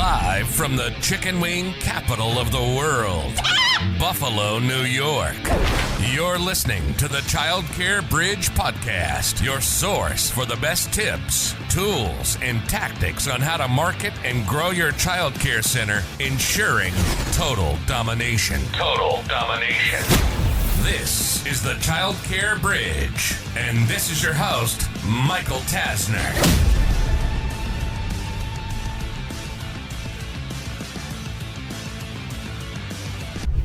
Live from the chicken wing capital of the world, Buffalo, New York. You're listening to the Child Care Bridge Podcast, your source for the best tips, tools, and tactics on how to market and grow your child care center, ensuring total domination. Total domination. This is the Child Care Bridge, and this is your host, Michael Tasner.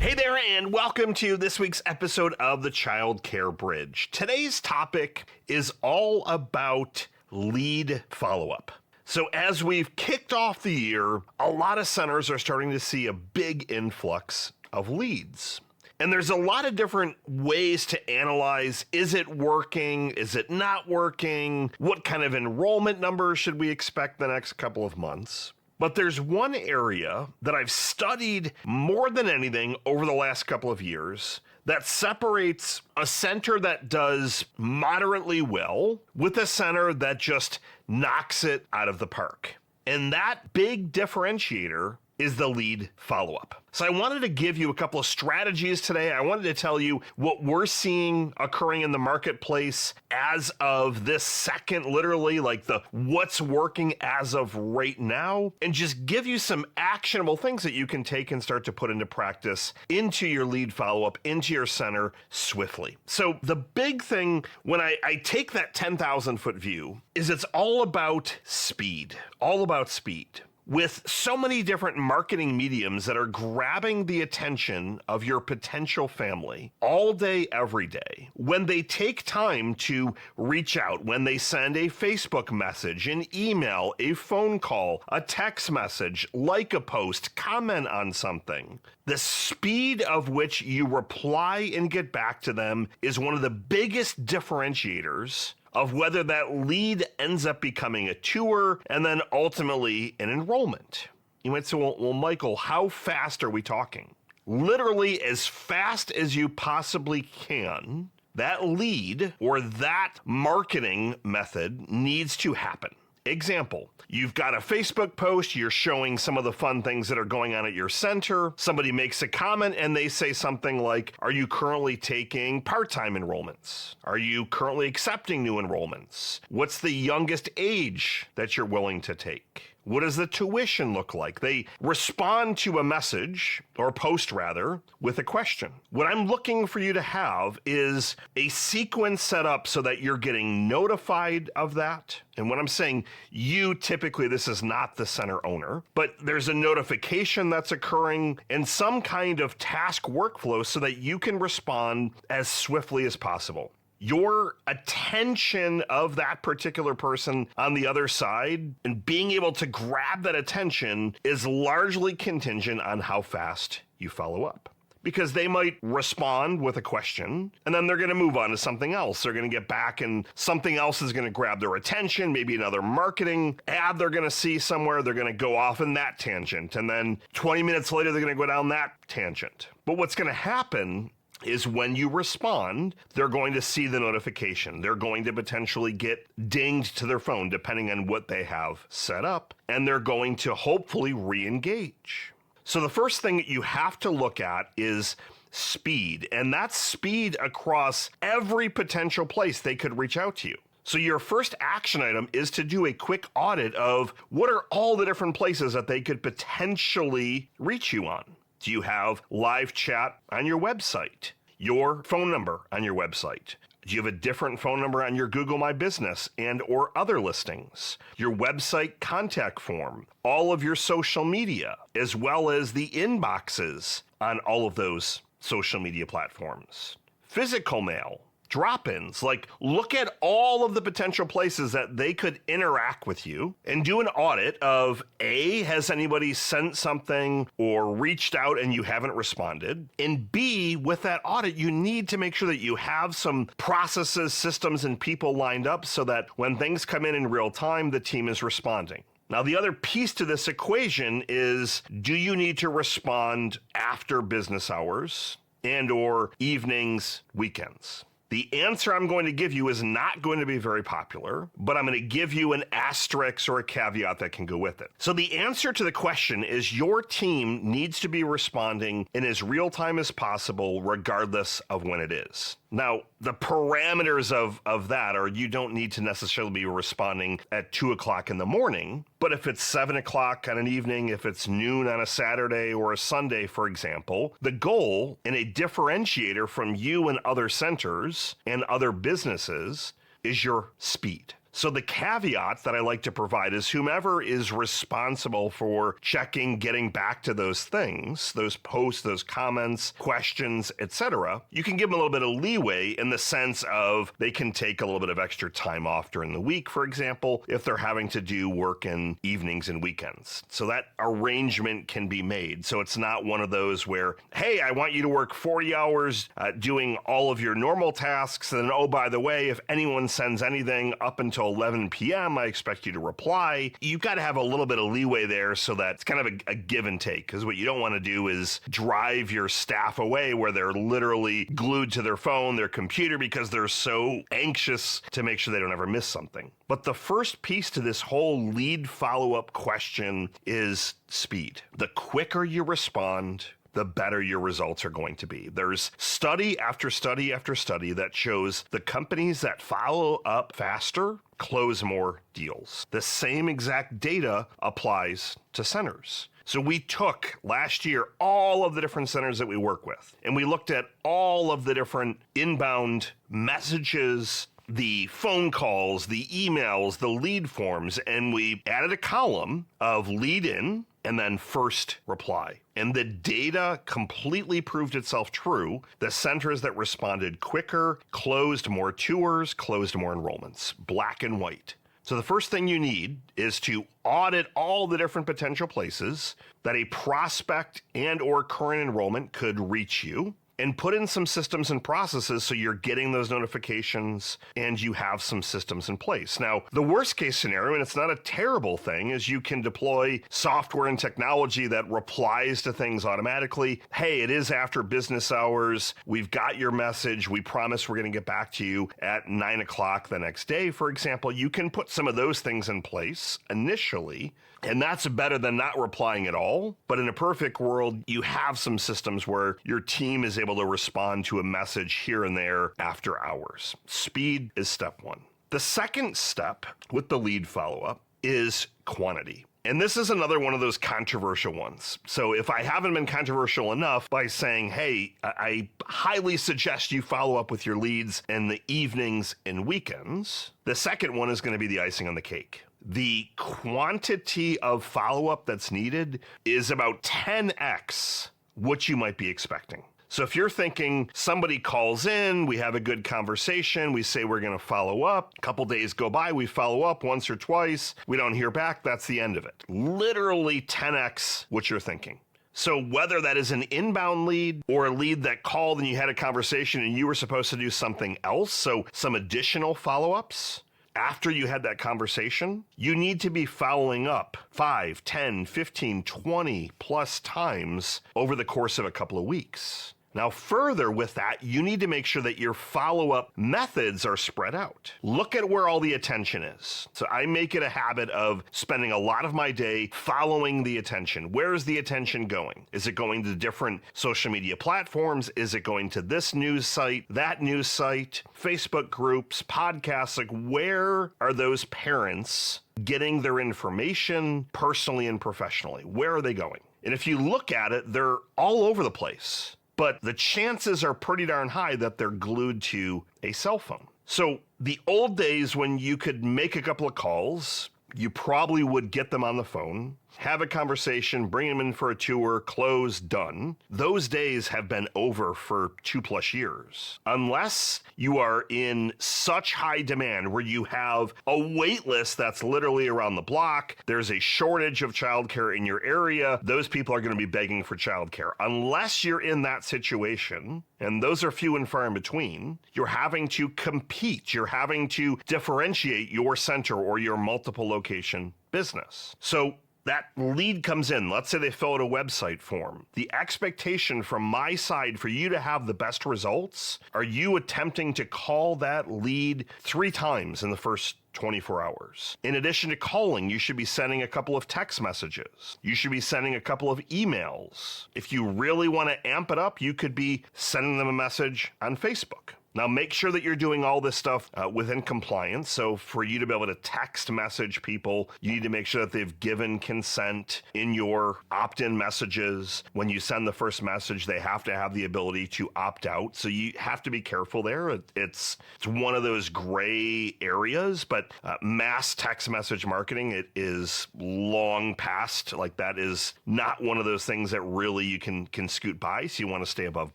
Hey there, and welcome to this week's episode of the Child Care Bridge. Today's topic is all about lead follow-up. So as we've kicked off the year, a lot of centers are starting to see a big influx of leads. And there's a lot of different ways to analyze, is it working, is it not working, what kind of enrollment numbers should we expect the next couple of months? But there's one area that I've studied more than anything over the last couple of years that separates a center that does moderately well with a center that just knocks it out of the park. And that big differentiator is the lead follow-up. So I wanted to give you a couple of strategies today. I wanted to tell you what we're seeing occurring in the marketplace as of this second, literally, like the what's working as of right now, and just give you some actionable things that you can take and start to put into practice into your lead follow-up, into your center swiftly. So the big thing when I take that 10,000 foot view is it's all about speed, all about speed. With so many different marketing mediums that are grabbing the attention of your potential family all day, every day, when they take time to reach out, when they send a Facebook message, an email, a phone call, a text message, like a post, comment on something, the speed of which you reply and get back to them is one of the biggest differentiators of whether that lead ends up becoming a tour and then ultimately an enrollment. You might say, well, Michael, how fast are we talking? Literally as fast as you possibly can, that lead or that marketing method needs to happen. Example, you've got a Facebook post, you're showing some of the fun things that are going on at your center. Somebody makes a comment and they say something like, are you currently taking part-time enrollments? Are you currently accepting new enrollments? What's the youngest age that you're willing to take? What does the tuition look like? They respond to a message, or post rather, with a question. What I'm looking for you to have is a sequence set up so that you're getting notified of that. And when I'm saying you, typically this is not the center owner, but there's a notification that's occurring and some kind of task workflow so that you can respond as swiftly as possible. Your attention of that particular person on the other side and being able to grab that attention is largely contingent on how fast you follow up. Because they might respond with a question and then they're going to move on to something else. They're going to get back and something else is going to grab their attention, maybe another marketing ad they're going to see somewhere. They're going to go off in that tangent. And then 20 minutes later, they're going to go down that tangent. But what's going to happen is when you respond, they're going to see the notification. They're going to potentially get dinged to their phone, depending on what they have set up, and they're going to hopefully re-engage. So the first thing that you have to look at is speed, and that's speed across every potential place they could reach out to you. So your first action item is to do a quick audit of what are all the different places that they could potentially reach you on. Do you have live chat on your website? Your phone number on your website? Do you have a different phone number on your Google My Business and or other listings? Your website contact form, all of your social media, as well as the inboxes on all of those social media platforms. Physical mail, drop-ins, like look at all of the potential places that they could interact with you and do an audit of A, has anybody sent something or reached out and you haven't responded? And B, with that audit, you need to make sure that you have some processes, systems, and people lined up so that when things come in real time, the team is responding. Now, the other piece to this equation is, do you need to respond after business hours and or evenings, weekends? The answer I'm going to give you is not going to be very popular, but I'm going to give you an asterisk or a caveat that can go with it. So the answer to the question is your team needs to be responding in as real time as possible, regardless of when it is. Now, the parameters of that are you don't need to necessarily be responding at 2 o'clock in the morning, but if it's 7 o'clock on an evening, if it's noon on a Saturday or a Sunday, for example, the goal and a differentiator from you and other centers and other businesses is your speed. So the caveat that I like to provide is whomever is responsible for checking, getting back to those things, those posts, those comments, questions, etc., you can give them a little bit of leeway in the sense of they can take a little bit of extra time off during the week, for example, if they're having to do work in evenings and weekends. So that arrangement can be made. So it's not one of those where, hey, I want you to work 40 hours doing all of your normal tasks, and then, oh, by the way, if anyone sends anything up until 11 p.m., I expect you to reply. You've got to have a little bit of leeway there so that it's kind of a give and take, because what you don't want to do is drive your staff away where they're literally glued to their phone, their computer, because they're so anxious to make sure they don't ever miss something. But the first piece to this whole lead follow-up question is speed. The quicker you respond, the better your results are going to be. There's study after study after study that shows the companies that follow up faster close more deals. The same exact data applies to centers. So we took last year all of the different centers that we work with, and we looked at all of the different inbound messages, the phone calls, the emails, the lead forms, and we added a column of lead in and then first reply. And the data completely proved itself true. The centers that responded quicker closed more tours, closed more enrollments, black and white. So the first thing you need is to audit all the different potential places that a prospect and or current enrollment could reach you, and put in some systems and processes so you're getting those notifications and you have some systems in place. Now, the worst case scenario, and it's not a terrible thing, is you can deploy software and technology that replies to things automatically. Hey, it is after business hours. We've got your message. We promise we're going to get back to you at 9 o'clock the next day, for example. You can put some of those things in place initially, and that's better than not replying at all. But in a perfect world, you have some systems where your team is able to respond to a message here and there after hours. Speed is step one. The second step with the lead follow-up is quantity. And this is another one of those controversial ones. So if I haven't been controversial enough by saying, hey, I highly suggest you follow up with your leads in the evenings and weekends, the second one is going to be the icing on the cake. The quantity of follow-up that's needed is about 10x what you might be expecting. So if you're thinking somebody calls in, we have a good conversation, we say we're going to follow up, a couple days go by, we follow up once or twice, we don't hear back, that's the end of it. Literally 10x what you're thinking. So whether that is an inbound lead or a lead that called and you had a conversation and you were supposed to do something else, so some additional follow-ups, after you had that conversation, you need to be following up 5, 10, 15, 20 plus times over the course of a couple of weeks. Now, further with that, you need to make sure that your follow-up methods are spread out. Look at where all the attention is. So I make it a habit of spending a lot of my day following the attention. Where is the attention going? Is it going to different social media platforms? Is it going to this news site, that news site, Facebook groups, podcasts? Like, where are those parents getting their information personally and professionally? Where are they going? And if you look at it, they're all over the place. But the chances are pretty darn high that they're glued to a cell phone. So the old days when you could make a couple of calls, you probably would get them on the phone, have a conversation, bring them in for a tour, close, done. Those days have been over for 2+ years. Unless you are in such high demand where you have a wait list that's literally around the block, there's a shortage of childcare in your area, those people are going to be begging for childcare. Unless you're in that situation, and those are few and far in between, you're having to compete. You're having to differentiate your center or your multiple location business. So that lead comes in. Let's say they fill out a website form. The expectation from my side for you to have the best results, are you attempting to call that lead 3 times in the first 24 hours. In addition to calling, you should be sending a couple of text messages. You should be sending a couple of emails. If you really want to amp it up, you could be sending them a message on Facebook. Now, make sure that you're doing all this stuff within compliance. So for you to be able to text message people, you need to make sure that they've given consent in your opt-in messages. When you send the first message, they have to have the ability to opt out. So you have to be careful there. It's one of those gray areas, but mass text message marketing, it is long past. Like, that is not one of those things that really you can scoot by. So you want to stay above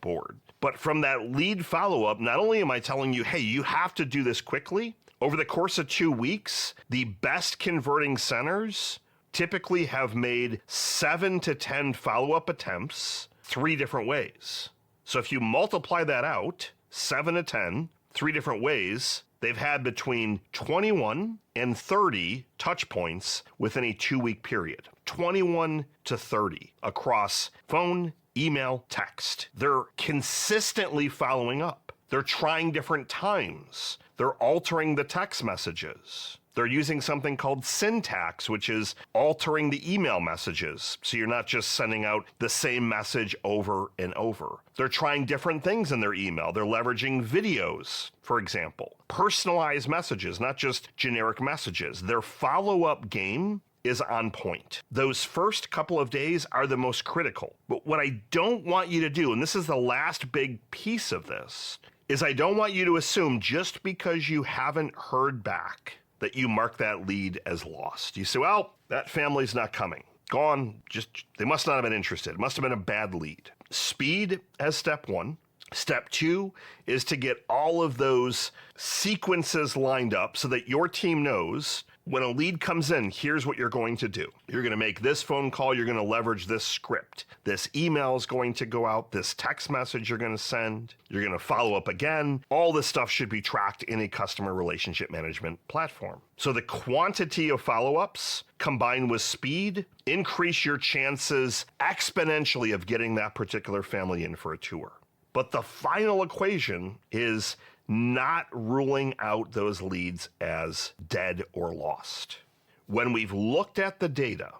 board. But from that lead follow-up, not only am I telling you, hey, you have to do this quickly, over the course of 2 weeks, the best converting centers typically have made 7 to 10 follow-up attempts 3 different ways. So if you multiply that out, 7 to 10, 3 different ways, they've had between 21 and 30 touch points within a 2-week period. 21 to 30 across phone, email, text. They're consistently following up. They're trying different times. They're altering the text messages. They're using something called syntax, which is altering the email messages. So you're not just sending out the same message over and over. They're trying different things in their email. They're leveraging videos, for example. Personalized messages, not just generic messages. Their follow-up game is on point. Those first couple of days are the most critical. But what I don't want you to do, and this is the last big piece of this, is I don't want you to assume just because you haven't heard back that you mark that lead as lost. You say, well, that family's not coming. Gone. They must not have been interested. It must have been a bad lead. Speed as step 1. Step 2 is to get all of those sequences lined up so that your team knows when a lead comes in, here's what you're going to do. You're going to make this phone call. You're going to leverage this script. This email is going to go out. This text message you're going to send. You're going to follow up again. All this stuff should be tracked in a customer relationship management platform. So the quantity of follow-ups combined with speed increase your chances exponentially of getting that particular family in for a tour. But the final equation is not ruling out those leads as dead or lost. When we've looked at the data,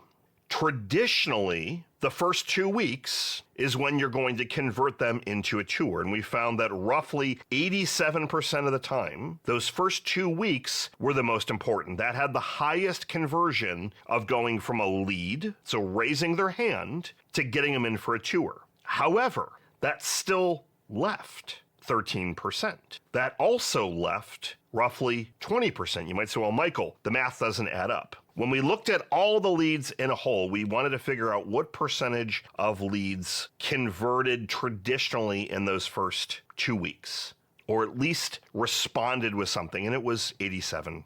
traditionally, the first 2 weeks is when you're going to convert them into a tour. And we found that roughly 87% of the time, those first 2 weeks were the most important. That had the highest conversion of going from a lead, so raising their hand, to getting them in for a tour. However, that still left 13%. That also left roughly 20%. You might say, well, Michael, the math doesn't add up. When we looked at all the leads in a whole, we wanted to figure out what percentage of leads converted traditionally in those first 2 weeks, or at least responded with something, and it was 87%.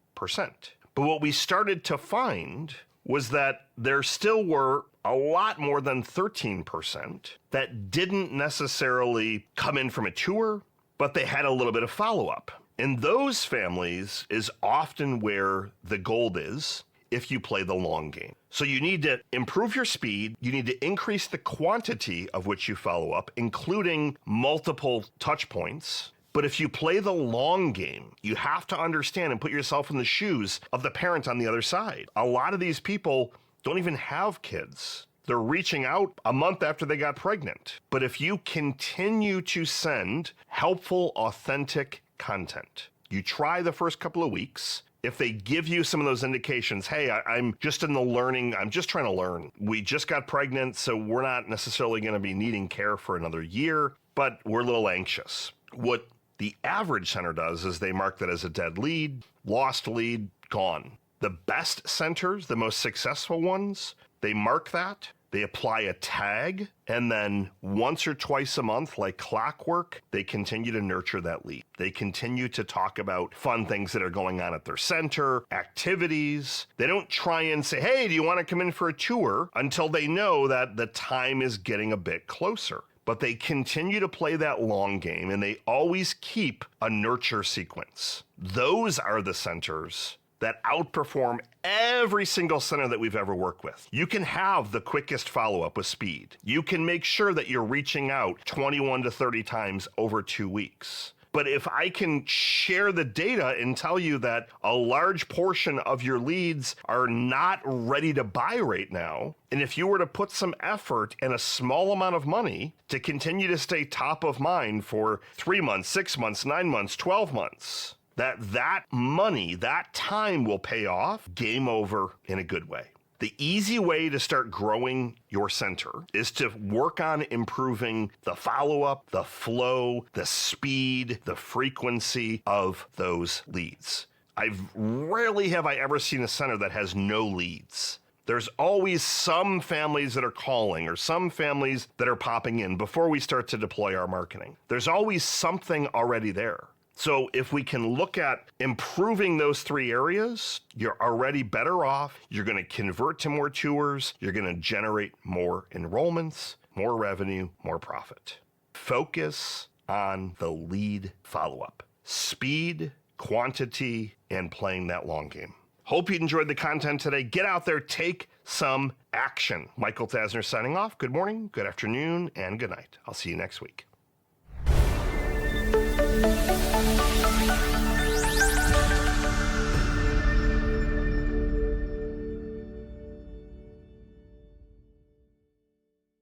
But what we started to find was that there still were a lot more than 13% that didn't necessarily come in from a tour, but they had a little bit of follow-up. And those families is often where the gold is if you play the long game. So you need to improve your speed. You need to increase the quantity of which you follow up, including multiple touch points. But if you play the long game, you have to understand and put yourself in the shoes of the parent on the other side. A lot of these people don't even have kids. They're reaching out a month after they got pregnant. But if you continue to send helpful, authentic content, you try the first couple of weeks. If they give you some of those indications, hey, I'm just in the learning, I'm just trying to learn. We just got pregnant, so we're not necessarily going to be needing care for another year, but we're a little anxious. What the average center does is they mark that as a dead lead, lost lead, gone. The best centers, the most successful ones, they mark that, they apply a tag, and then once or twice a month, like clockwork, they continue to nurture that lead. They continue to talk about fun things that are going on at their center, activities. They don't try and say, hey, do you want to come in for a tour, until they know that the time is getting a bit closer. But they continue to play that long game, and they always keep a nurture sequence. Those are the centers that outperform every single center that we've ever worked with. You can have the quickest follow-up with speed. You can make sure that you're reaching out 21 to 30 times over 2 weeks. But if I can share the data and tell you that a large portion of your leads are not ready to buy right now, and if you were to put some effort and a small amount of money to continue to stay top of mind for 3 months, 6 months, 9 months, 12 months, that money, that time will pay off, game over in a good way. The easy way to start growing your center is to work on improving the follow-up, the flow, the speed, the frequency of those leads. Rarely have I ever seen a center that has no leads. There's always some families that are calling or some families that are popping in before we start to deploy our marketing. There's always something already there. So if we can look at improving those 3 areas, you're already better off. You're going to convert to more tours. You're going to generate more enrollments, more revenue, more profit. Focus on the lead follow-up. Speed, quantity, and playing that long game. Hope you enjoyed the content today. Get out there, take some action. Michael Tasner signing off. Good morning, good afternoon, and good night. I'll see you next week.